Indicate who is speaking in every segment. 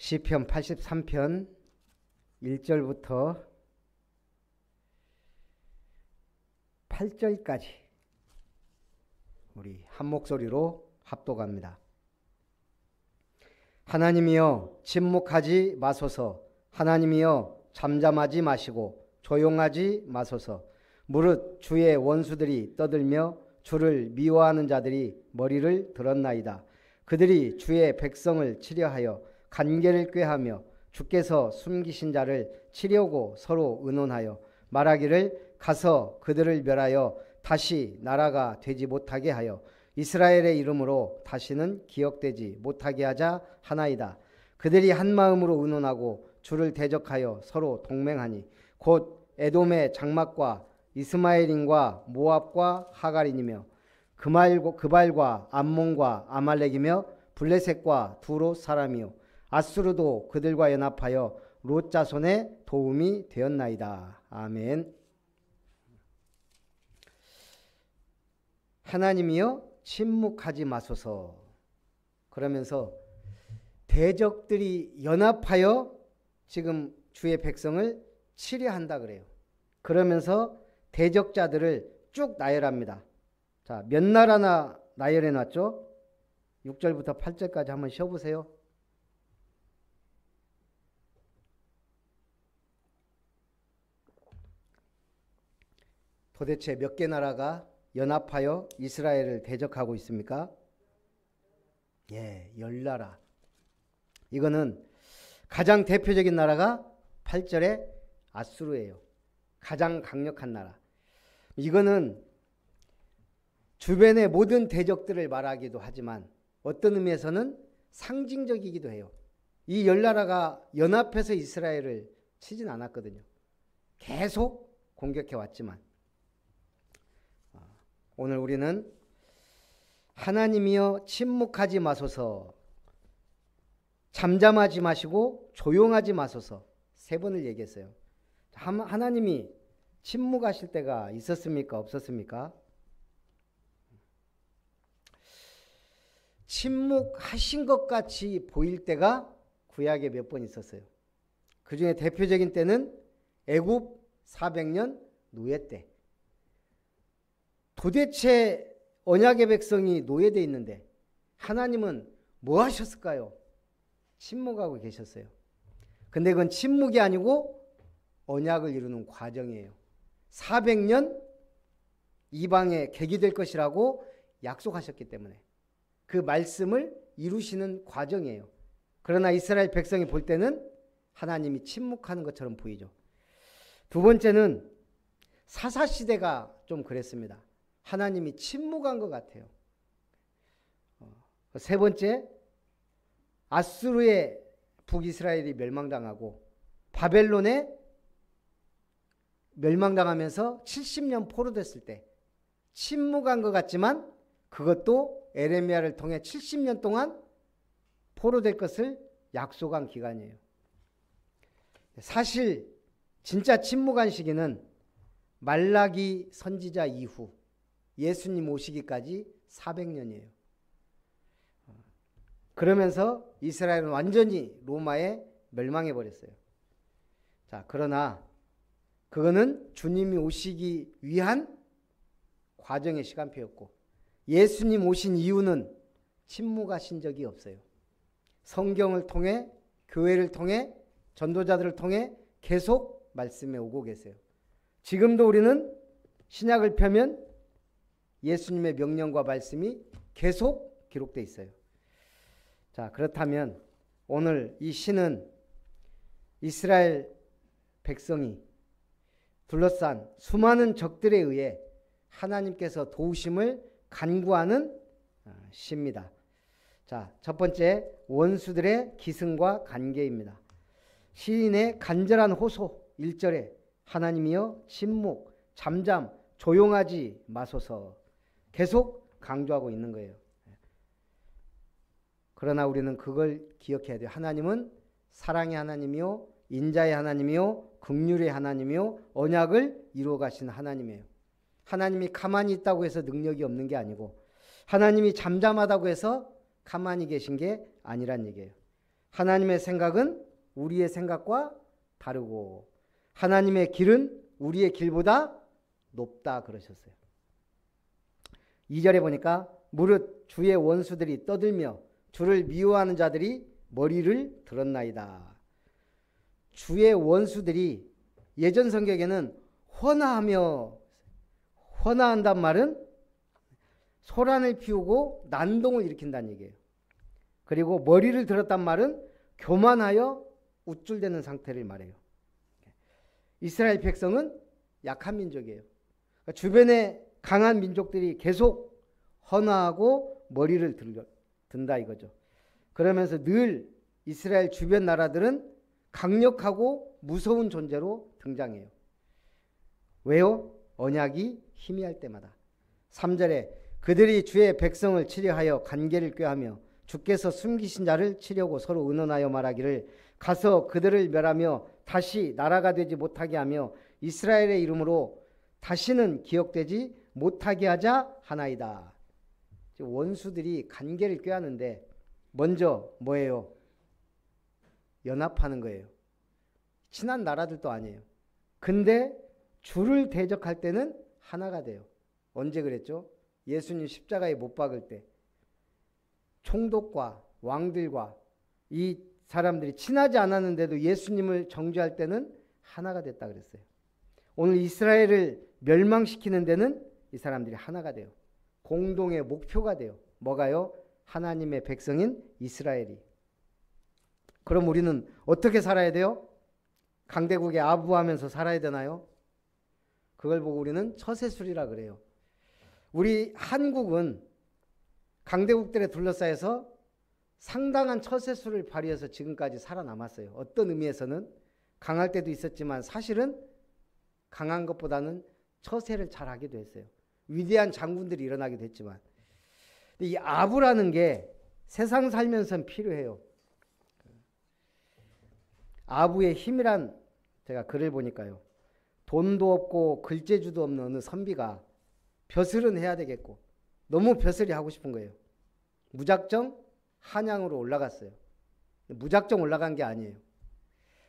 Speaker 1: 시편 83편 1절부터 8절까지 우리 한 목소리로 합독합니다. 하나님이여 침묵하지 마소서. 하나님이여 잠잠하지 마시고 조용하지 마소서. 무릇 주의 원수들이 떠들며 주를 미워하는 자들이 머리를 들었나이다. 그들이 주의 백성을 치려하여 간계를 꾀하며 주께서 숨기신 자를 치려고 서로 의논하여 말하기를 가서 그들을 멸하여 다시 나라가 되지 못하게 하여 이스라엘의 이름으로 다시는 기억되지 못하게 하자 하나이다. 그들이 한 마음으로 의논하고 주를 대적하여 서로 동맹하니 곧 에돔의 장막과 이스마엘인과 모압과 하갈인이며 그발과 암몬과 아말렉이며 블레셋과 두롯 사람이요 아수르도 그들과 연합하여 롯 자손의 도움이 되었나이다. 아멘. 하나님이여 침묵하지 마소서. 그러면서 대적들이 연합하여 지금 주의 백성을 치려한다 그래요. 그러면서 대적자들을 쭉 나열합니다. 자, 몇 나라나 나열해 놨죠? 6절부터 8절까지 한번 쉬어보세요. 도대체 몇 개 나라가 연합하여 이스라엘을 대적하고 있습니까? 예, 10나라. 이거는 가장 대표적인 나라가 8절에 아수르예요. 가장 강력한 나라. 이거는 주변의 모든 대적들을 말하기도 하지만 어떤 의미에서는 상징적이기도 해요. 이 10나라가 연합해서 이스라엘을 치진 않았거든요. 계속 공격해 왔지만 오늘 우리는 하나님이여 침묵하지 마소서, 잠잠하지 마시고 조용하지 마소서 3번을 얘기했어요. 하나님이 침묵하실 때가 있었습니까? 없었습니까? 침묵하신 것 같이 보일 때가 구약에 몇 번 있었어요. 그 중에 대표적인 때는 애굽 400년 노예 때. 도대체 언약의 백성이 노예되어 있는데 하나님은 뭐 하셨을까요? 침묵하고 계셨어요. 근데 그건 침묵이 아니고 언약을 이루는 과정이에요. 400년 이방에 객이 될 것이라고 약속하셨기 때문에 그 말씀을 이루시는 과정이에요. 그러나 이스라엘 백성이 볼 때는 하나님이 침묵하는 것처럼 보이죠. 두 번째는 사사시대가 좀 그랬습니다. 하나님이 침묵한 것 같아요. 세 번째, 아수르의 북이스라엘이 멸망당하고 바벨론에 멸망당하면서 70년 포로됐을 때 침묵한 것 같지만 그것도 에레미야를 통해 70년 동안 포로될 것을 약속한 기간이에요. 사실 진짜 침묵한 시기는 말라기 선지자 이후 예수님 오시기까지 400년이에요. 그러면서 이스라엘은 완전히 로마에 멸망해 버렸어요. 자, 그러나 그거는 주님이 오시기 위한 과정의 시간표였고 예수님 오신 이후는 침묵하신 적이 없어요. 성경을 통해 교회를 통해 전도자들을 통해 계속 말씀해 오고 계세요. 지금도 우리는 신약을 펴면 예수님의 명령과 말씀이 계속 기록되어 있어요. 자, 그렇다면 오늘 이 시는 이스라엘 백성이 둘러싼 수많은 적들에 의해 하나님께서 도우심을 간구하는 시입니다. 자, 첫 번째 원수들의 기승과 관계입니다. 시인의 간절한 호소 1절에 하나님이여 침묵, 잠잠, 조용하지 마소서 계속 강조하고 있는 거예요. 그러나 우리는 그걸 기억해야 돼요. 하나님은 사랑의 하나님이요 인자의 하나님이요 긍휼의 하나님이요 언약을 이루어 가신 하나님이에요. 하나님이 가만히 있다고 해서 능력이 없는 게 아니고 하나님이 잠잠하다고 해서 가만히 계신 게 아니란 얘기예요. 하나님의 생각은 우리의 생각과 다르고 하나님의 길은 우리의 길보다 높다 그러셨어요. 2절에 보니까 무릇 주의 원수들이 떠들며 주를 미워하는 자들이 머리를 들었나이다. 주의 원수들이 예전 성경에는 헌화한단 말은 소란을 피우고 난동을 일으킨다는 얘기예요. 그리고 머리를 들었단 말은 교만하여 우쭐대는 상태를 말해요. 이스라엘 백성은 약한 민족이에요. 그러니까 주변에 강한 민족들이 계속 헌화하고 머리를 든다 이거죠. 그러면서 늘 이스라엘 주변 나라들은 강력하고 무서운 존재로 등장해요. 왜요? 언약이 희미할 때마다. 3절에 그들이 주의 백성을 치려하여 관계를 꾀하며 주께서 숨기신 자를 치려고 서로 의논하여 말하기를 가서 그들을 멸하며 다시 나라가 되지 못하게 하며 이스라엘의 이름으로 다시는 기억되지 못하게 하자 하나이다. 원수들이 관계를 꾀하는데 먼저 뭐예요? 연합하는 거예요. 친한 나라들도 아니에요. 근데 주를 대적할 때는 하나가 돼요. 언제 그랬죠? 예수님 십자가에 못 박을 때 총독과 왕들과 이 사람들이 친하지 않았는데도 예수님을 정죄할 때는 하나가 됐다 그랬어요. 오늘 이스라엘을 멸망시키는 데는 이 사람들이 하나가 돼요. 공동의 목표가 돼요. 뭐가요? 하나님의 백성인 이스라엘이. 그럼 우리는 어떻게 살아야 돼요? 강대국에 아부하면서 살아야 되나요? 그걸 보고 우리는 처세술이라 그래요. 우리 한국은 강대국들에 둘러싸여서 상당한 처세술을 발휘해서 지금까지 살아남았어요. 어떤 의미에서는 강할 때도 있었지만 사실은 강한 것보다는 처세를 잘 하기도 했어요. 위대한 장군들이 일어나기도 했지만 이 아부라는 게 세상 살면서 필요해요. 아부의 힘이란 제가 글을 보니까요. 돈도 없고 글재주도 없는 어느 선비가 벼슬은 해야 되겠고 너무 벼슬이 하고 싶은 거예요. 무작정 한양으로 올라갔어요. 무작정 올라간 게 아니에요.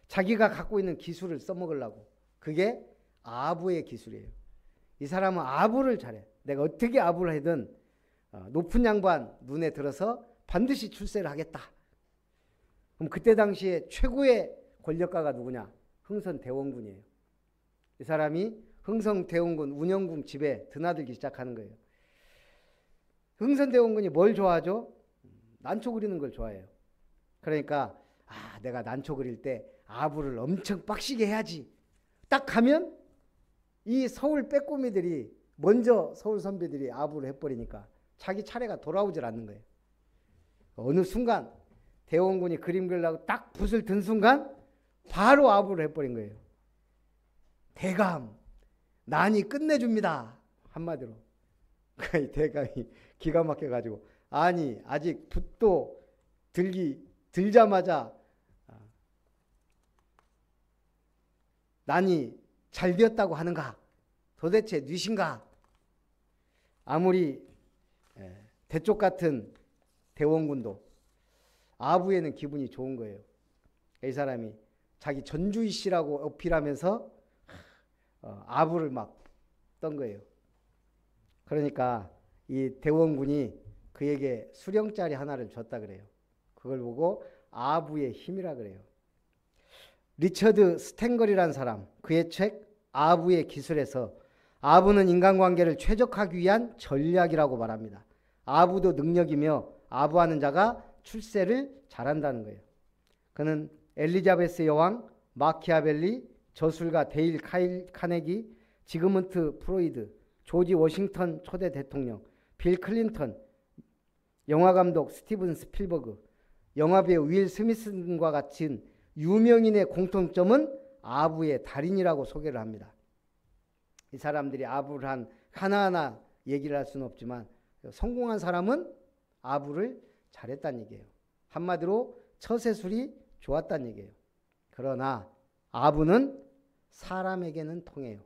Speaker 1: 자기가 갖고 있는 기술을 써먹으려고. 그게 아부의 기술이에요. 이 사람은 아부를 잘해. 내가 어떻게 아부를 하든 높은 양반 눈에 들어서 반드시 출세를 하겠다. 그럼 그때 당시에 최고의 권력가가 누구냐? 흥선대원군이에요. 이 사람이 흥선대원군 운영군 집에 드나들기 시작하는 거예요. 흥선대원군이 뭘 좋아하죠? 난초 그리는 걸 좋아해요. 그러니까 내가 난초 그릴 때 아부를 엄청 빡시게 해야지. 딱 가면 이 서울 빼꼼이들이 먼저 서울 선배들이 아부를 해버리니까 자기 차례가 돌아오질 않는 거예요. 어느 순간 대원군이 그림 그리려고 딱 붓을 든 순간 바로 아부를 해버린 거예요. 대감 난이 끝내줍니다. 한마디로. 이 대감이 기가 막혀가지고 아니 아직 붓도 들자마자 난이 잘 되었다고 하는가? 도대체 뉘신가? 아무리 대쪽 같은 대원군도 아부에는 기분이 좋은 거예요. 이 사람이 자기 전주이씨라고 어필하면서 아부를 막 떤 거예요. 그러니까 이 대원군이 그에게 수령짜리 하나를 줬다 그래요. 그걸 보고 아부의 힘이라 그래요. 리처드 스탱걸이라는 사람, 그의 책 아부의 기술에서 아부는 인간관계를 최적화하기 위한 전략이라고 말합니다. 아부도 능력이며 아부하는 자가 출세를 잘한다는 거예요. 그는 엘리자베스 여왕, 마키아벨리, 저술가 데일 카네기, 지그문트 프로이드, 조지 워싱턴 초대 대통령, 빌 클린턴, 영화감독 스티븐 스필버그, 영화배우 윌 스미슨과 같은 유명인의 공통점은 아부의 달인이라고 소개를 합니다. 이 사람들이 아부를 한 하나하나 얘기를 할 수는 없지만 성공한 사람은 아부를 잘했다는 얘기예요. 한마디로 처세술이 좋았다는 얘기예요. 그러나 아부는 사람에게는 통해요.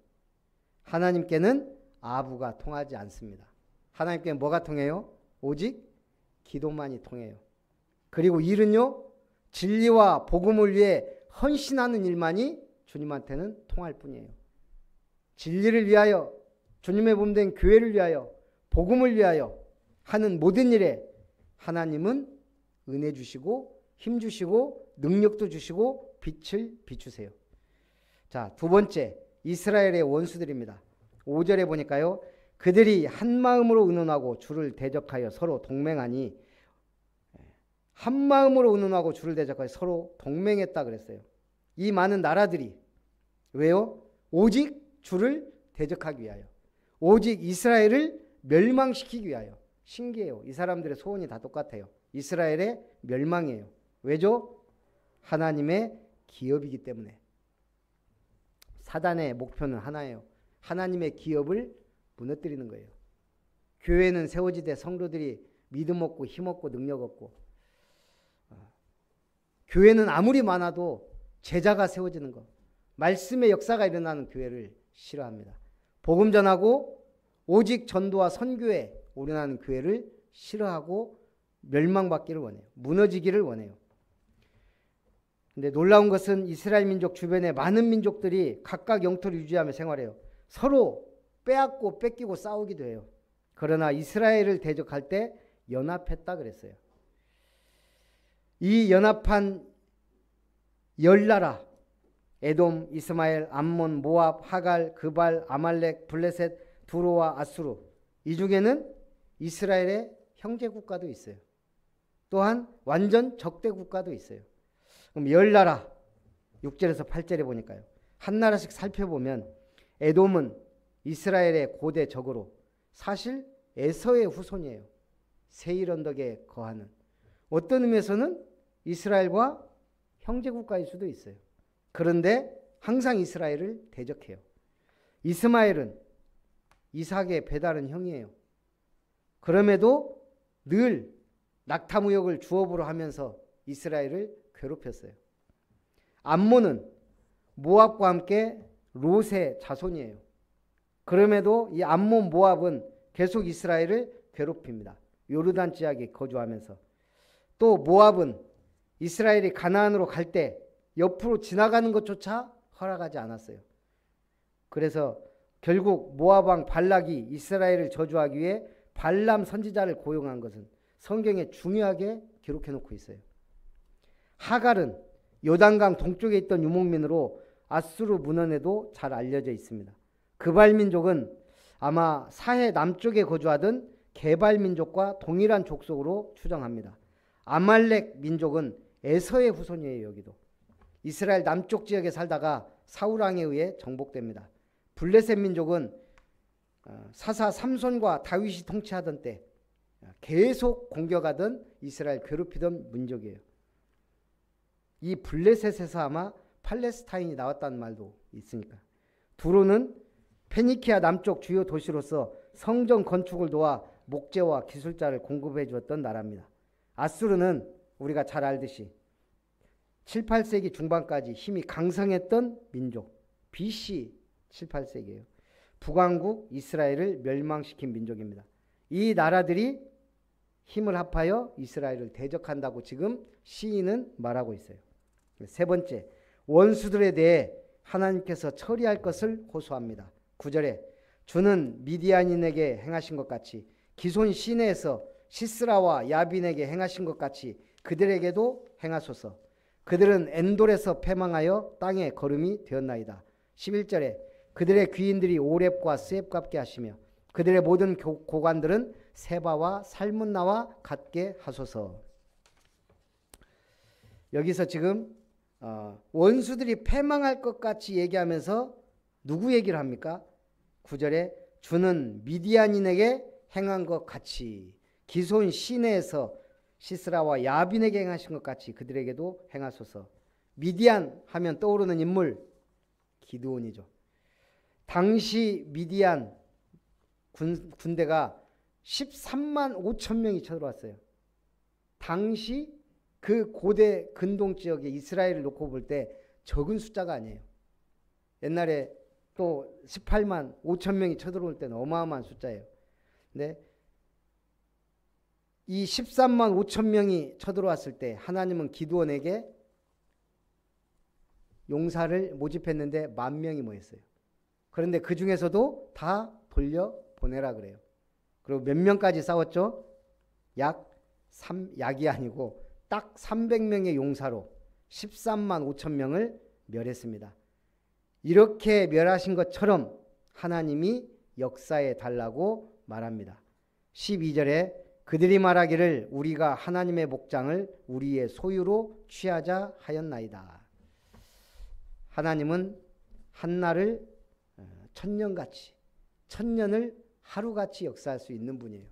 Speaker 1: 하나님께는 아부가 통하지 않습니다. 하나님께는 뭐가 통해요? 오직 기도만이 통해요. 그리고 일은요, 진리와 복음을 위해 헌신하는 일만이 주님한테는 통할 뿐이에요. 진리를 위하여, 주님의 몸된 교회를 위하여, 복음을 위하여 하는 모든 일에 하나님은 은혜 주시고 힘 주시고 능력도 주시고 빛을 비추세요. 자, 두 번째, 이스라엘의 원수들입니다. 5절에 보니까요. 그들이 한 마음으로 의논하고 주를 대적하여 서로 동맹하니, 한 마음으로 의논하고 주를 대적하여 서로 동맹했다 그랬어요. 이 많은 나라들이 왜요? 오직 주를 대적하기 위하여, 오직 이스라엘을 멸망시키기 위하여. 신기해요. 이 사람들의 소원이 다 똑같아요. 이스라엘의 멸망이에요. 왜죠? 하나님의 기업이기 때문에. 사단의 목표는 하나예요. 하나님의 기업을 무너뜨리는 거예요. 교회는 세워지되 성도들이 믿음 없고 힘 없고 능력 없고, 교회는 아무리 많아도 제자가 세워지는 것, 말씀의 역사가 일어나는 교회를 싫어합니다. 복음 전하고 오직 전도와 선교에 올인하는 교회를 싫어하고 멸망받기를 원해요. 무너지기를 원해요. 근데 놀라운 것은 이스라엘 민족 주변에 많은 민족들이 각각 영토를 유지하며 생활해요. 서로 빼앗고 뺏기고 싸우기도 해요. 그러나 이스라엘을 대적할 때 연합했다 그랬어요. 이 연합한 10나라, 에돔, 이스마엘, 암몬, 모압, 하갈, 그발, 아말렉, 블레셋, 두로와 아수르, 이 중에는 이스라엘의 형제 국가도 있어요. 또한 완전 적대 국가도 있어요. 그럼 10나라, 6절에서 8절에 보니까요. 한 나라씩 살펴보면 에돔은 이스라엘의 고대 적으로 사실 에서의 후손이에요. 세일 언덕에 거하는. 어떤 의미에서는 이스라엘과 형제 국가일 수도 있어요. 그런데 항상 이스라엘을 대적해요. 이스마엘은 이삭의 배다른 형이에요. 그럼에도 늘 낙타무역을 주업으로 하면서 이스라엘을 괴롭혔어요. 암몬은 모압과 함께 롯의 자손이에요. 그럼에도 이 암몬 모압은 계속 이스라엘을 괴롭힙니다. 요르단 지역에 거주하면서. 또 모압은 이스라엘이 가나안으로 갈 때 옆으로 지나가는 것조차 허락하지 않았어요. 그래서 결국 모압 왕 발락이 이스라엘을 저주하기 위해 발람 선지자를 고용한 것은 성경에 중요하게 기록해 놓고 있어요. 하갈은 요단강 동쪽에 있던 유목민으로 아수르 문헌에도 잘 알려져 있습니다. 그발 민족은 아마 사해 남쪽에 거주하던 게발 민족과 동일한 족속으로 추정합니다. 아말렉 민족은 에서의 후손이에요. 여기도 이스라엘 남쪽 지역에 살다가 사울 왕에 의해 정복됩니다. 블레셋 민족은 사사 삼손과 다윗이 통치하던 때 계속 공격하던 이스라엘 괴롭히던 민족이에요. 이 블레셋에서 아마 팔레스타인이 나왔다는 말도 있으니까. 두로는 페니키아 남쪽 주요 도시로서 성전 건축을 도와 목재와 기술자를 공급해 주었던 나라입니다. 아수르는 우리가 잘 알듯이 7, 8세기 중반까지 힘이 강성했던 민족, BC 7, 8세기예요. 북왕국 이스라엘을 멸망시킨 민족입니다. 이 나라들이 힘을 합하여 이스라엘을 대적한다고 지금 시인은 말하고 있어요. 세 번째, 원수들에 대해 하나님께서 처리할 것을 호소합니다. 9절에 주는 미디안인에게 행하신 것 같이 기손 시내에서 시스라와 야빈에게 행하신 것 같이 그들에게도 행하소서. 그들은 엔돌에서 패망하여 땅에 거름이 되었나이다. 11절에 그들의 귀인들이 오렙과 스앱 같게 하시며 그들의 모든 고관들은 세바와 살문나와 같게 하소서. 여기서 지금 원수들이 패망할 것 같이 얘기하면서 누구 얘기를 합니까? 9절에 주는 미디안인에게 행한 것 같이 기손 시내에서 시스라와 야빈에게 행하신 것 같이 그들에게도 행하소서. 미디안 하면 떠오르는 인물 기드온이죠. 당시 미디안 군대가 13만 5천 명이 쳐들어왔어요. 당시 그 고대 근동 지역에 이스라엘을 놓고 볼 때 적은 숫자가 아니에요. 옛날에 또 18만 5천 명이 쳐들어올 때는 어마어마한 숫자예요. 근데 이 13만 5천 명이 쳐들어왔을 때 하나님은 기드온에게 용사를 모집했는데 10,000명이 모였어요. 그런데 그 중에서도 다 돌려보내라 그래요. 그리고 몇 명까지 싸웠죠? 약이 아니고 딱 300명의 용사로 13만 5천 명을 멸했습니다. 이렇게 멸하신 것처럼 하나님이 역사해 달라고 말합니다. 12절에 그들이 말하기를 우리가 하나님의 목장을 우리의 소유로 취하자 하였나이다. 하나님은 한날을 천년같이, 천년을 하루같이 역사할 수 있는 분이에요.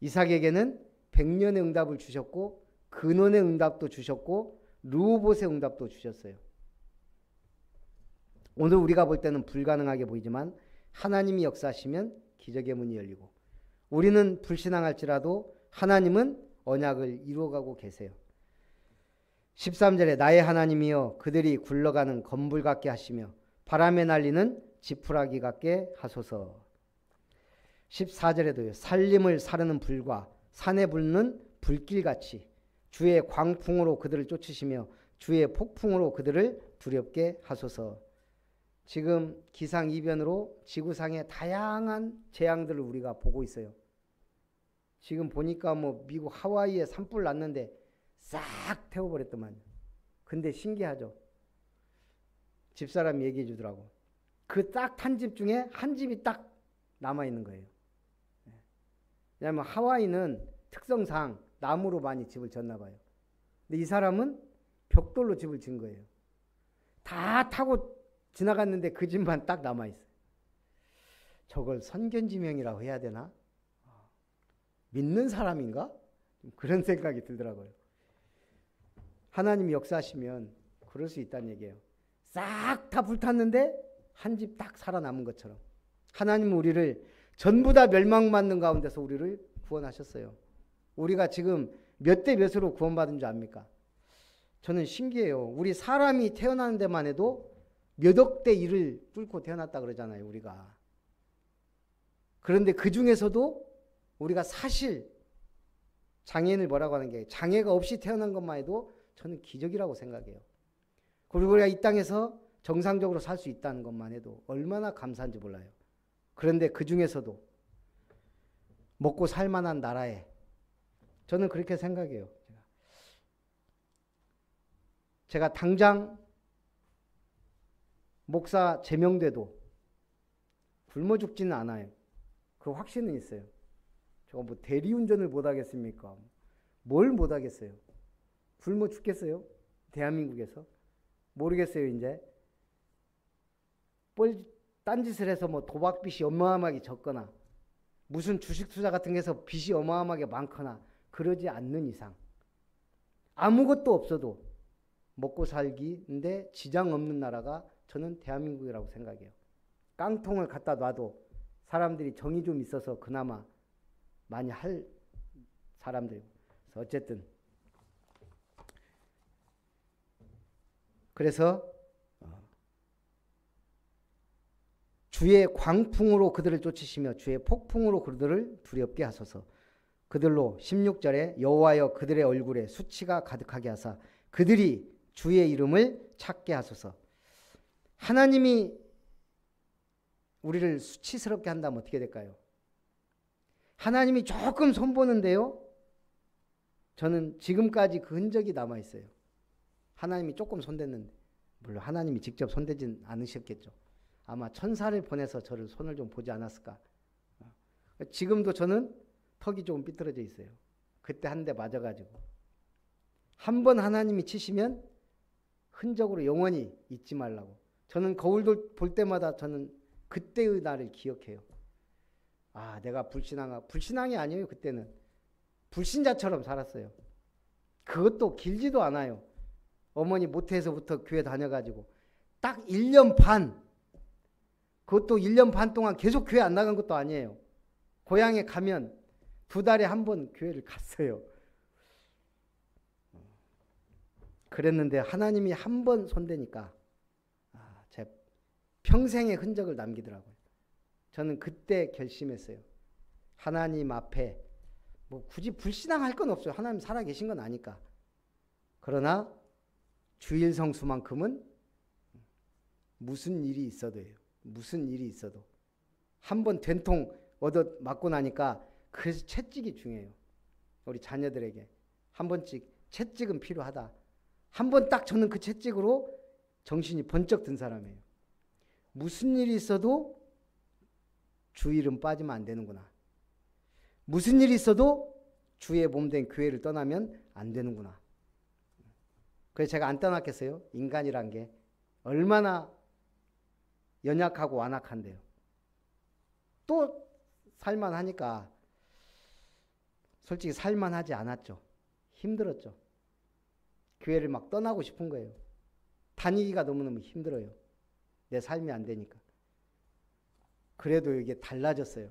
Speaker 1: 이삭에게는 100년의 응답을 주셨고 근원의 응답도 주셨고 르호봇의 응답도 주셨어요. 오늘 우리가 볼 때는 불가능하게 보이지만 하나님이 역사하시면 기적의 문이 열리고 우리는 불신앙할지라도 하나님은 언약을 이루어가고 계세요. 13절에 나의 하나님이여 그들이 굴러가는 건불 같게 하시며 바람에 날리는 지푸라기 같게 하소서. 14절에도요. 살림을 사르는 불과 산에 붙는 불길같이 주의 광풍으로 그들을 쫓으시며 주의 폭풍으로 그들을 두렵게 하소서. 지금 기상이변으로 지구상의 다양한 재앙들을 우리가 보고 있어요. 지금 보니까 미국 하와이에 산불 났는데 싹 태워버렸더만요. 근데 신기하죠. 집사람이 얘기해 주더라고. 그 딱 탄 집 중에 한 집이 딱 남아있는 거예요. 왜냐하면 하와이는 특성상 나무로 많이 집을 졌나 봐요. 근데 이 사람은 벽돌로 집을 지은 거예요. 다 타고 지나갔는데 그 집만 딱 남아있어요. 저걸 선견지명이라고 해야 되나? 믿는 사람인가? 그런 생각이 들더라고요. 하나님이 역사하시면 그럴 수 있다는 얘기예요. 싹 다 불탔는데 한 집 딱 살아남은 것처럼 하나님은 우리를 전부 다 멸망받는 가운데서 우리를 구원하셨어요. 우리가 지금 몇 대 몇으로 구원받은 줄 압니까? 저는 신기해요. 우리 사람이 태어나는 데만 해도 몇 억 대 1을 뚫고 태어났다 그러잖아요, 우리가. 그런데 그 중에서도 우리가 사실 장애인을 뭐라고 하는 게 장애가 없이 태어난 것만 해도 저는 기적이라고 생각해요. 그리고 우리가 이 땅에서 정상적으로 살 수 있다는 것만 해도 얼마나 감사한지 몰라요. 그런데 그 중에서도 먹고 살 만한 나라에 저는 그렇게 생각해요. 제가 당장 목사 제명돼도 굶어 죽지는 않아요. 그 확신은 있어요. 저 대리운전을 못 하겠습니까? 뭘 못 하겠어요? 굶어 죽겠어요? 대한민국에서? 모르겠어요, 이제. 딴짓을 해서 도박빚이 어마어마하게 적거나 무슨 주식 투자 같은 게 해서 빚이 어마어마하게 많거나 그러지 않는 이상 아무것도 없어도 먹고 살기인데 지장 없는 나라가 저는 대한민국이라고 생각해요. 깡통을 갖다 놔도 사람들이 정이 좀 있어서 그나마 많이 할 사람들이고. 어쨌든 그래서 주의 광풍으로 그들을 쫓으시며 주의 폭풍으로 그들을 두렵게 하소서. 그들로 16절에 여호와여 그들의 얼굴에 수치가 가득하게 하사 그들이 주의 이름을 찾게 하소서. 하나님이 우리를 수치스럽게 한다면 어떻게 될까요? 하나님이 조금 손보는데요. 저는 지금까지 그 흔적이 남아있어요. 하나님이 조금 손댔는데 물론 하나님이 직접 손대진 않으셨겠죠. 아마 천사를 보내서 저를 손을 좀 보지 않았을까. 지금도 저는 턱이 조금 삐뚤어져 있어요. 그때 한 대 맞아가지고. 한 번 하나님이 치시면 흔적으로 영원히 잊지 말라고. 저는 거울도 볼 때마다 저는 그때의 나를 기억해요. 아, 내가 불신앙이 아니에요. 그때는 불신자처럼 살았어요. 그것도 길지도 않아요. 어머니 모태에서부터 교회 다녀가지고 딱 1년 반, 그것도 1년 반 동안 계속 교회 안 나간 것도 아니에요. 고향에 가면 2달에 한 번 교회를 갔어요. 그랬는데 하나님이 한 번 손대니까 제 평생의 흔적을 남기더라고요. 저는 그때 결심했어요. 하나님 앞에 뭐 굳이 불신앙할 건 없어요. 하나님 살아계신 건 아니까. 그러나 주일 성수만큼은 무슨 일이 있어도요. 무슨 일이 있어도 한번 된통 얻어 맞고 나니까 그래서 채찍이 중요해요. 우리 자녀들에게 한 번씩 채찍은 필요하다. 한 번 딱 저는 그 채찍으로 정신이 번쩍 든 사람이에요. 무슨 일이 있어도 주일은 빠지면 안 되는구나. 무슨 일이 있어도 주의 몸된 교회를 떠나면 안 되는구나. 그래서 제가 안 떠났겠어요? 인간이란 게 얼마나 연약하고 완악한데요. 또 살만하니까 솔직히 살만하지 않았죠. 힘들었죠. 교회를 막 떠나고 싶은 거예요. 다니기가 너무너무 힘들어요. 내 삶이 안 되니까. 그래도 이게 달라졌어요.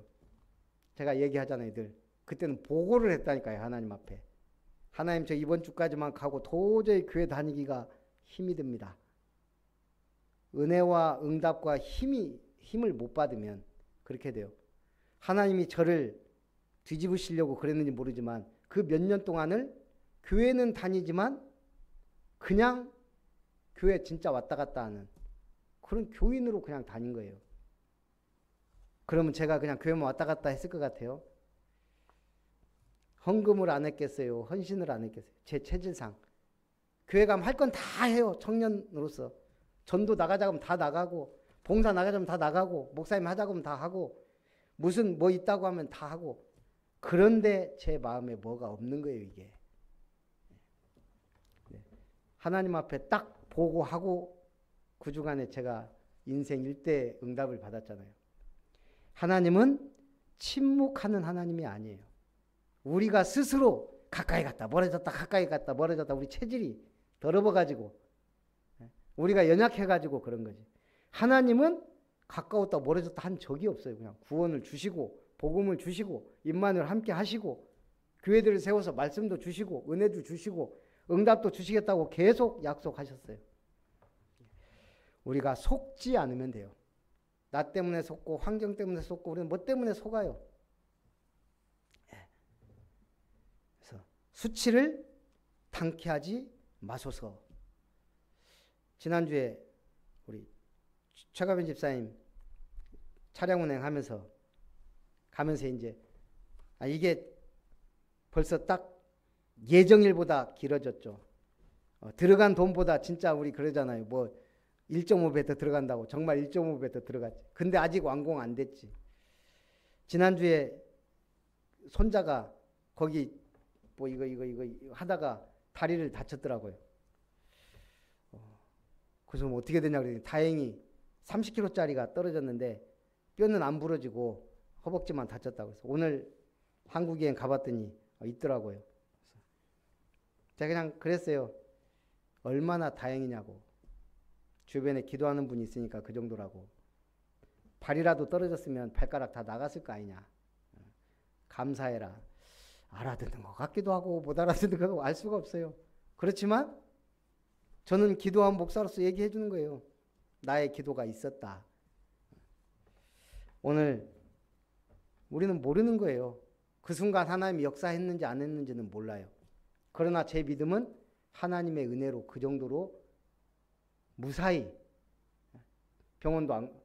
Speaker 1: 제가 얘기하잖아요, 늘. 그때는 보고를 했다니까요, 하나님 앞에. 하나님, 저 이번 주까지만 가고 도저히 교회 다니기가 힘이 듭니다. 은혜와 응답과 힘을 못 받으면 그렇게 돼요. 하나님이 저를 뒤집으시려고 그랬는지 모르지만 그 몇 년 동안을 교회는 다니지만 그냥 교회 진짜 왔다 갔다 하는 그런 교인으로 그냥 다닌 거예요. 그러면 제가 그냥 교회만 왔다 갔다 했을 것 같아요. 헌금을 안 했겠어요? 헌신을 안 했겠어요? 제 체질상. 교회 가면 할 건 다 해요. 청년으로서. 전도 나가자고 하면 다 나가고, 봉사 나가자고 하면 다 나가고, 목사님 하자고 하면 다 하고, 무슨 뭐 있다고 하면 다 하고. 그런데 제 마음에 뭐가 없는 거예요, 이게. 하나님 앞에 딱 보고하고 그 주간에 제가 인생 일대 응답을 받았잖아요. 하나님은 침묵하는 하나님이 아니에요. 우리가 스스로 가까이 갔다 멀어졌다 가까이 갔다 멀어졌다 우리 체질이 더러워가지고 우리가 연약해가지고 그런 거지. 하나님은 가까웠다 멀어졌다 한 적이 없어요. 그냥 구원을 주시고 복음을 주시고 임만을 함께 하시고 교회들을 세워서 말씀도 주시고 은혜도 주시고 응답도 주시겠다고 계속 약속하셨어요. 우리가 속지 않으면 돼요. 나 때문에 속고 환경 때문에 속고 우리는 뭐 때문에 속아요. 그래서 수치를 당케하지 마소서. 지난주에 우리 최가빈 집사님 차량 운행하면서 가면서 이제 이게 벌써 딱 예정일보다 길어졌죠. 들어간 돈보다 진짜 우리 그러잖아요. 뭐 1.5배 더 들어간다고. 정말 1.5배 더 들어갔지. 근데 아직 완공 안 됐지. 지난주에 손자가 거기 뭐 이거 하다가 다리를 다쳤더라고요. 그래서 뭐 어떻게 되냐 그랬더니 다행히 30kg짜리가 떨어졌는데 뼈는 안 부러지고 허벅지만 다쳤다고 해서 오늘 한국여행 가봤더니 있더라고요. 제가 그냥 그랬어요. 얼마나 다행이냐고. 주변에 기도하는 분이 있으니까 그 정도라고. 발이라도 떨어졌으면 발가락 다 나갔을 거 아니냐. 감사해라. 알아듣는 것 같기도 하고 못 알아듣는 것 같고 알 수가 없어요. 그렇지만 저는 기도한 목사로서 얘기해 주는 거예요. 나의 기도가 있었다. 오늘 우리는 모르는 거예요. 그 순간 하나님이 역사했는지 안 했는지는 몰라요. 그러나 제 믿음은 하나님의 은혜로 그 정도로 무사히 병원도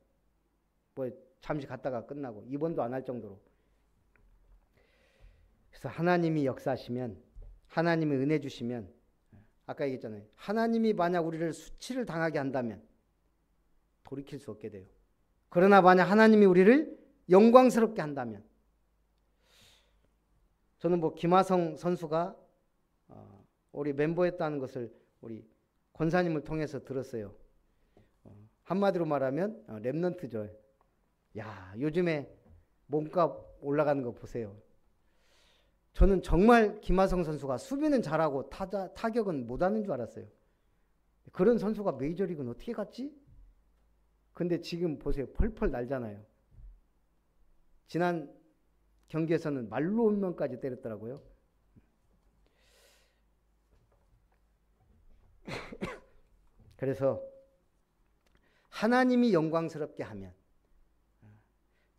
Speaker 1: 뭐 잠시 갔다가 끝나고 입원도 안 할 정도로. 그래서 하나님이 역사하시면 하나님이 은혜 주시면 아까 얘기했잖아요. 하나님이 만약 우리를 수치를 당하게 한다면 돌이킬 수 없게 돼요. 그러나 만약 하나님이 우리를 영광스럽게 한다면 저는 뭐 김하성 선수가 우리 멤버였다는 것을 우리 권사님을 통해서 들었어요. 한마디로 말하면 랩넌트죠. 야, 요즘에 몸값 올라가는 거 보세요. 저는 정말 김하성 선수가 수비는 잘하고 타격은 못하는 줄 알았어요. 그런 선수가 메이저리그는 어떻게 갔지? 근데 지금 보세요. 펄펄 날잖아요. 지난 경기에서는 말로 홈런까지 때렸더라고요. 그래서 하나님이 영광스럽게 하면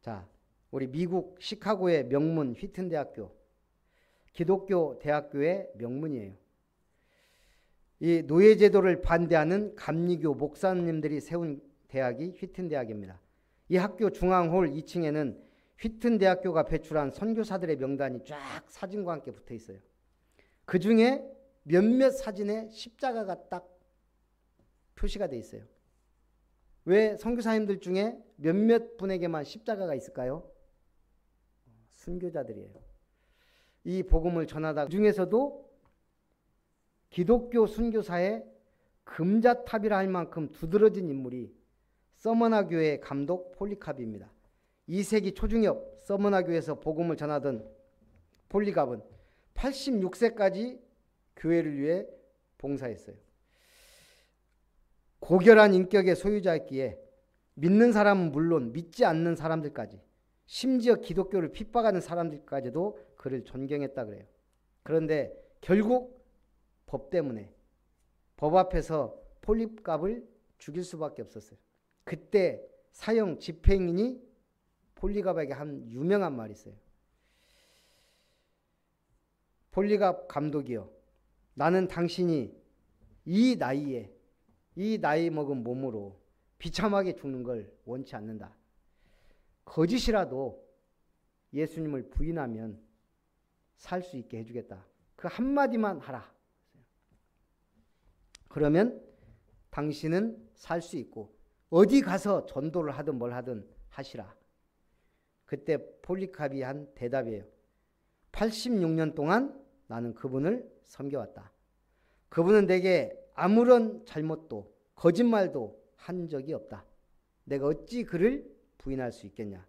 Speaker 1: 자, 우리 미국 시카고의 명문 휘튼 대학교 기독교 대학교의 명문이에요. 이 노예제도를 반대하는 감리교 목사님들이 세운 대학이 휘튼 대학입니다. 이 학교 중앙홀 2층에는 휘튼 대학교가 배출한 선교사들의 명단이 쫙 사진과 함께 붙어 있어요. 그 중에 몇몇 사진에 십자가가 딱 표시가 돼 있어요. 왜 선교사님들 중에 몇몇 분에게만 십자가가 있을까요? 순교자들이에요. 이 복음을 전하다 중에서도 기독교 순교사의 금자탑이라 할 만큼 두드러진 인물이 서머나 교회 감독 폴리캅입니다. 2세기 초중엽 서머나 교회에서 복음을 전하던 폴리캅은 86세까지 교회를 위해 봉사했어요. 고결한 인격의 소유자였기에 믿는 사람은 물론 믿지 않는 사람들까지, 심지어 기독교를 핍박하는 사람들까지도 그를 존경했다 그래요. 그런데 결국 법 때문에 법 앞에서 폴리캅을 죽일 수밖에 없었어요. 그때 사형 집행인이 폴리캅에게 한 유명한 말이 있어요. 폴리캅 감독이여, 나는 당신이 이 나이 먹은 몸으로 비참하게 죽는 걸 원치 않는다. 거짓이라도 예수님을 부인하면 살 수 있게 해주겠다. 그 한마디만 하라. 그러면 당신은 살 수 있고 어디 가서 전도를 하든 뭘 하든 하시라. 그때 폴리캅이 한 대답이에요. 86년 동안 나는 그분을 섬겨왔다. 그분은 내게 아무런 잘못도 거짓말도 한 적이 없다. 내가 어찌 그를 부인할 수 있겠냐.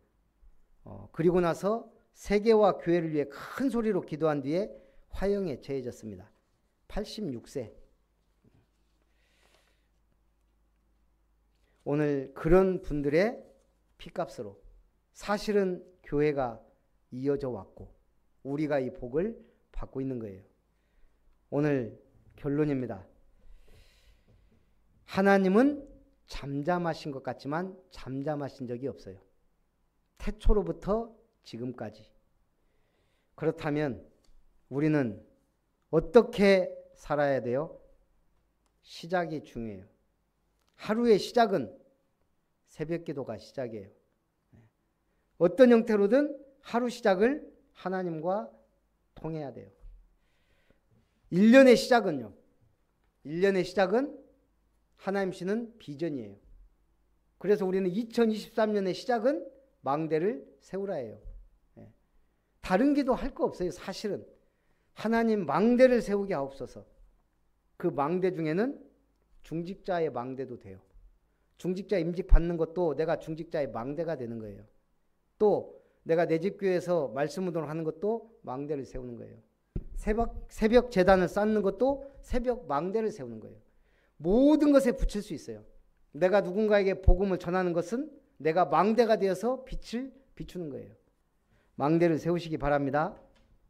Speaker 1: 그리고 나서 세계와 교회를 위해 큰 소리로 기도한 뒤에 화형에 처해졌습니다. 86세. 오늘 그런 분들의 피값으로 사실은 교회가 이어져 왔고 우리가 이 복을 받고 있는 거예요. 오늘 결론입니다. 하나님은 잠잠하신 것 같지만 잠잠하신 적이 없어요. 태초로부터 지금까지. 그렇다면 우리는 어떻게 살아야 돼요? 시작이 중요해요. 하루의 시작은 새벽 기도가 시작이에요. 어떤 형태로든 하루 시작을 하나님과 통해야 돼요. 1년의 시작은요. 1년의 시작은 하나님 씨는 비전이에요. 그래서 우리는 2023년의 시작은 망대를 세우라예요. 다른 기도 할 거 없어요. 사실은 하나님 망대를 세우게 하옵소서. 그 망대 중에는 중직자의 망대도 돼요. 중직자 임직 받는 것도 내가 중직자의 망대가 되는 거예요. 또 내가 내 집 교회에서 말씀 운동을 하는 것도 망대를 세우는 거예요. 새벽 제단을 쌓는 것도 새벽 망대를 세우는 거예요. 모든 것에 붙일 수 있어요. 내가 누군가에게 복음을 전하는 것은 내가 망대가 되어서 빛을 비추는 거예요. 망대를 세우시기 바랍니다.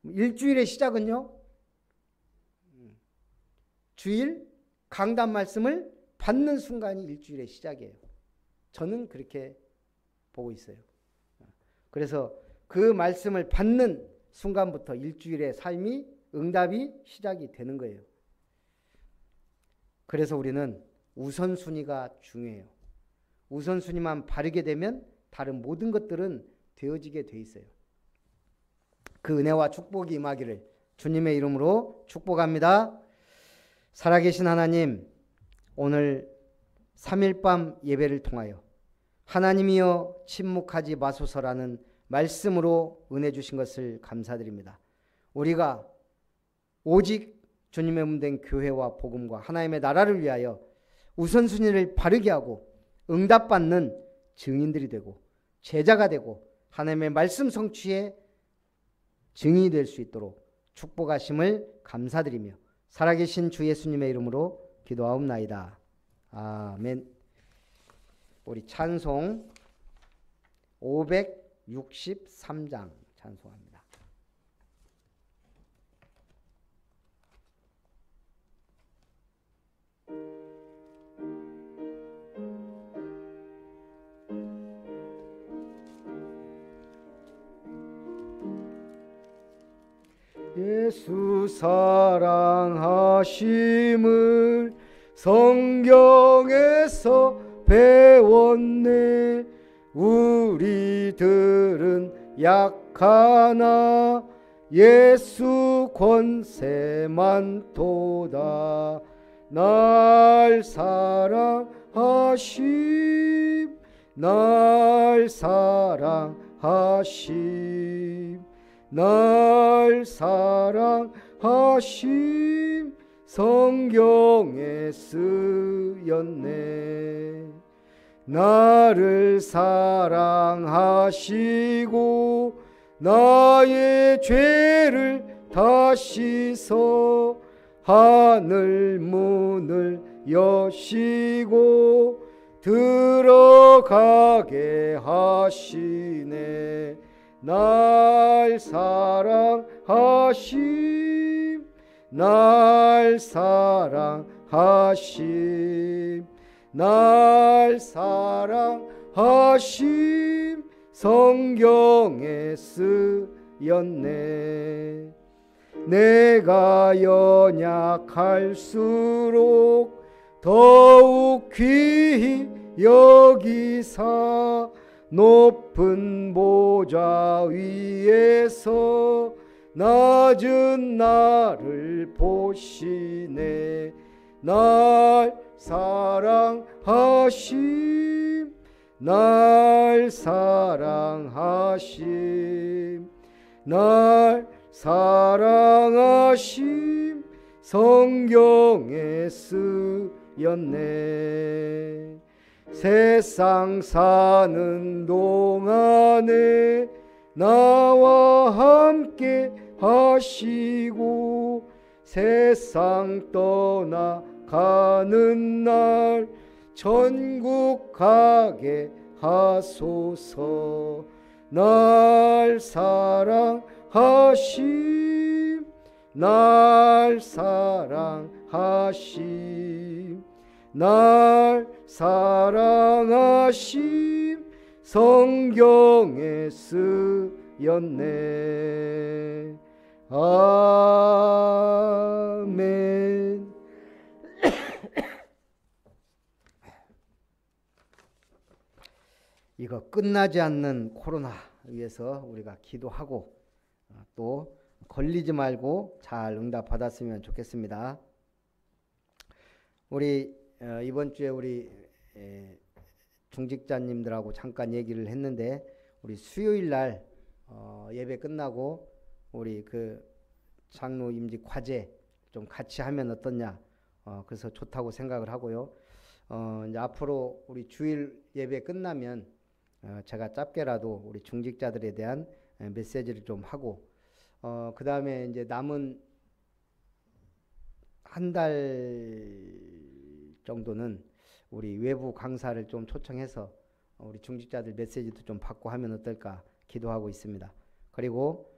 Speaker 1: 일주일의 시작은요. 주일 강단 말씀을 받는 순간이 일주일의 시작이에요. 저는 그렇게 보고 있어요. 그래서 그 말씀을 받는 순간부터 일주일의 삶이 응답이 시작이 되는 거예요. 그래서 우리는 우선순위가 중요해요. 우선순위만 바르게 되면 다른 모든 것들은 되어지게 돼 있어요. 그 은혜와 축복이 임하기를 주님의 이름으로 축복합니다. 살아계신 하나님, 오늘 3일 밤 예배를 통하여 하나님이여 침묵하지 마소서라는 말씀으로 은혜 주신 것을 감사드립니다. 우리가 오직 주님의 몸된 교회와 복음과 하나님의 나라를 위하여 우선순위를 바르게 하고 응답받는 증인들이 되고 제자가 되고 하나님의 말씀 성취에 증인이 될 수 있도록 축복하심을 감사드리며 살아계신 주 예수님의 이름으로 기도하옵나이다. 아멘. 우리 찬송 563장 찬송합니다. 예수 사랑하심을 성경에서 배웠네. 우리들은 약하나 예수 권세 많도다. 날 사랑하심, 날 사랑하심, 날 사랑하심, 성경에 쓰였네. 나를 사랑하시고 나의 죄를 다 씻어 하늘 문을 여시고 들어가게 하시네. 날 사랑하심, 날 사랑하심, 날 사랑하심, 성경에 쓰였네. 내가 연약할수록 더욱 귀히 여기사 높은 보좌 위에서 낮은 나를 보시네. 날 사랑하심, 날 사랑하심, 날 사랑하심, 성경에 쓰였네. 세상 사는 동안에 나와 함께 하시고 세상 떠나가는 날 천국 가게 하소서. 날 사랑하심, 날 사랑하심, 날 사랑하심, 성경에 쓰였네. 아멘. 이거 끝나지 않는 코로나 위해서 우리가 기도하고 또 걸리지 말고 잘 응답 받았으면 좋겠습니다. 우리 이번 주에 우리 중직자님들하고 잠깐 얘기를 했는데 우리 수요일 날 예배 끝나고 우리 그 장로 임직 과제 좀 같이 하면 어떻냐, 그래서 좋다고 생각을 하고요. 이제 앞으로 우리 주일 예배 끝나면 제가 짧게라도 우리 중직자들에 대한 메시지를 좀 하고 그 다음에 이제 남은 한 달 정도는 우리 외부 강사를 좀 초청해서 우리 중직자들 메시지도 좀 받고 하면 어떨까 기도하고 있습니다. 그리고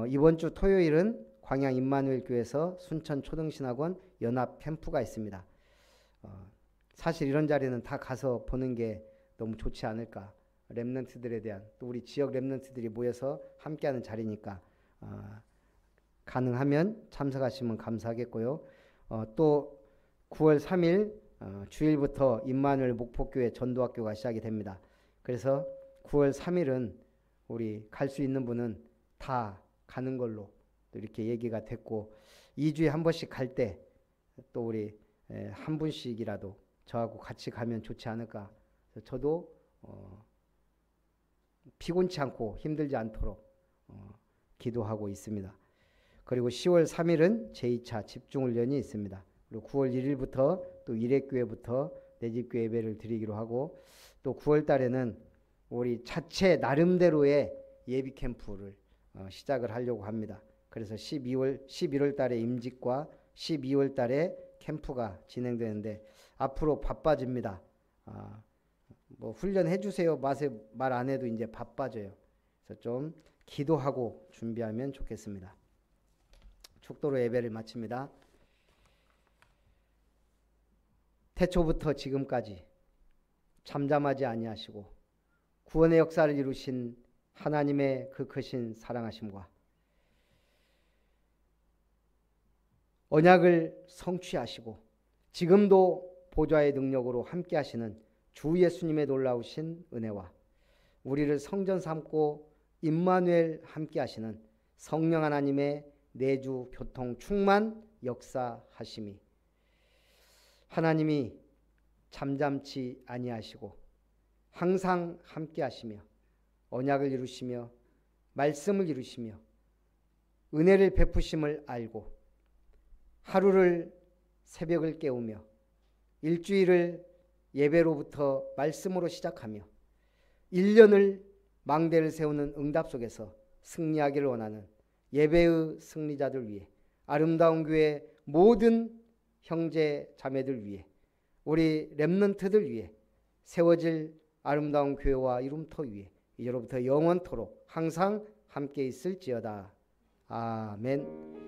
Speaker 1: 이번 주 토요일은 광양 임마누엘 교회에서 순천 초등신학원 연합 캠프가 있습니다. 사실 이런 자리는 다 가서 보는 게 너무 좋지 않을까. 렘넌트들에 대한 또 우리 지역 렘넌트들이 모여서 함께하는 자리니까 가능하면 참석하시면 감사하겠고요. 또 9월 3일 주일부터 임마누엘 목포교회 전도학교가 시작이 됩니다. 그래서 9월 3일은 우리 갈 수 있는 분은 다 가는 걸로 또 이렇게 얘기가 됐고 2주에 한 번씩 갈 때 또 우리 한 분씩이라도 저하고 같이 가면 좋지 않을까. 저도 피곤치 않고 힘들지 않도록 기도하고 있습니다. 그리고 10월 3일은 제2차 집중훈련이 있습니다. 그리고 9월 1일부터 또 일회교회부터 내집교회 예배를 드리기로 하고 또 9월 달에는 우리 자체 나름대로의 예비 캠프를 시작을 하려고 합니다. 그래서 11월 달에 임직과 12월 달에 캠프가 진행되는데 앞으로 바빠집니다. 뭐 훈련해 주세요 말 안 해도 이제 바빠져요. 그래서 좀 기도하고 준비하면 좋겠습니다. 축도로 예배를 마칩니다. 태초부터 지금까지 잠잠하지 아니하시고 구원의 역사를 이루신 하나님의 그 크신 사랑하심과 언약을 성취하시고 지금도 보좌의 능력으로 함께 하시는 주 예수님의 놀라우신 은혜와 우리를 성전 삼고 임마누엘 함께 하시는 성령 하나님의 내주 교통 충만 역사하심이 하나님이 잠잠치 아니하시고 항상 함께 하시며 언약을 이루시며 말씀을 이루시며 은혜를 베푸심을 알고 하루를 새벽을 깨우며 일주일을 예배로부터 말씀으로 시작하며 1년을 망대를 세우는 응답 속에서 승리하기를 원하는 예배의 승리자들 위해 아름다운 교회 모든 형제 자매들 위해 우리 렘넌트들 위해 세워질 아름다운 교회와 이름터 위에 이제로부터 영원토록 항상 함께 있을지어다. 아멘.